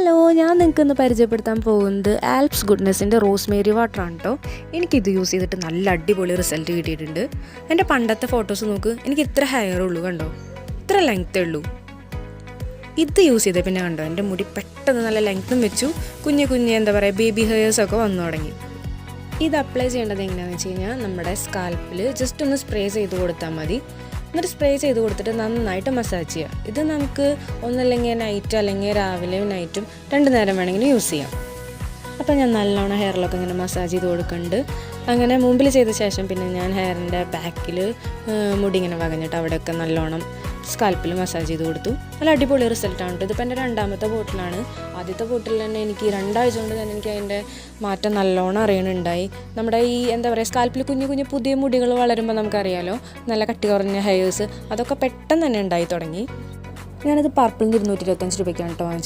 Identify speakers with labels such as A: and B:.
A: Hello, ഞാൻ നിങ്ങൾക്കിന്ന് പരിചയപ്പെടുത്താൻ പോകുന്നത് ആൽപ്സ് ഗുഡ്നെസ്സിൻ്റെ റോസ്മേരി വാട്ടറാണ് കേട്ടോ. എനിക്കിത് യൂസ് ചെയ്തിട്ട് നല്ല അടിപൊളി റിസൾട്ട് കിട്ടിയിട്ടുണ്ട്. എൻ്റെ പണ്ടത്തെ ഫോട്ടോസ് നോക്ക്, എനിക്ക് ഇത്ര ഹെയർ ഉള്ളൂ കണ്ടോ, ഇത്ര ലെങ്ത്തേ ഉള്ളൂ. ഇത് യൂസ് ചെയ്തേ പിന്നെ കണ്ടോ, എൻ്റെ മുടി പെട്ടെന്ന് നല്ല ലെങ്ത്തും വെച്ചു, കുഞ്ഞ് എന്താ പറയുക ബേബി ഹെയർസൊക്കെ വന്നു തുടങ്ങി. ഇത് അപ്ലൈ ചെയ്യേണ്ടത് എങ്ങനെയാണെന്ന് വെച്ച് കഴിഞ്ഞാൽ നമ്മുടെ സ്കാൽപ്പിൽ ജസ്റ്റ് ഒന്ന് സ്പ്രേ ചെയ്ത് കൊടുത്താൽ മതി. എന്നിട്ട് സ്പ്രേ ചെയ്ത് കൊടുത്തിട്ട് നന്നായിട്ട് മസാജ് ചെയ്യുക. ഇത് നമുക്ക് ഒന്നല്ലെങ്കിൽ നൈറ്റ് അല്ലെങ്കിൽ രാവിലെയും നൈറ്റും 2 നേരം വേണമെങ്കിലും യൂസ് ചെയ്യാം. അപ്പോൾ ഞാൻ നല്ലോണം ഹെയറിലൊക്കെ ഇങ്ങനെ മസാജ് ചെയ്ത് കൊടുക്കുന്നുണ്ട്. അങ്ങനെ മുമ്പിൽ ചെയ്ത ശേഷം പിന്നെ ഞാൻ ഹെയറിൻ്റെ ബാക്കിൽ മുടി ഇങ്ങനെ വകഞ്ഞിട്ട് അവിടെയൊക്കെ നല്ലോണം സ്കാൽപ്പിൽ മസാജ് ചെയ്ത് കൊടുത്തു. നല്ല അടിപൊളി റിസൾട്ടാണ് കേട്ടോ. ഇതിപ്പോൾ എൻ്റെ 2ാമത്തെ ബോട്ടിലാണ്. ആദ്യത്തെ ബോട്ടിൽ തന്നെ എനിക്ക് 2 ആഴ്ച കൊണ്ട് തന്നെ എനിക്ക് അതിൻ്റെ മാറ്റം നല്ലോണം അറിയണുണ്ടായി. നമ്മുടെ ഈ എന്താ പറയുക സ്കാൽപ്പിൽ കുഞ്ഞു പുതിയ മുടികൾ വളരുമ്പോൾ നമുക്കറിയാലോ, നല്ല കട്ടി കുറഞ്ഞ ഹെയർസ് അതൊക്കെ പെട്ടെന്ന് തന്നെ ഉണ്ടായി തുടങ്ങി. ഞാനിത് പർപ്പിളിന് 225 രൂപയ്ക്കാണ് കേട്ടോ വാങ്ങിച്ചത്.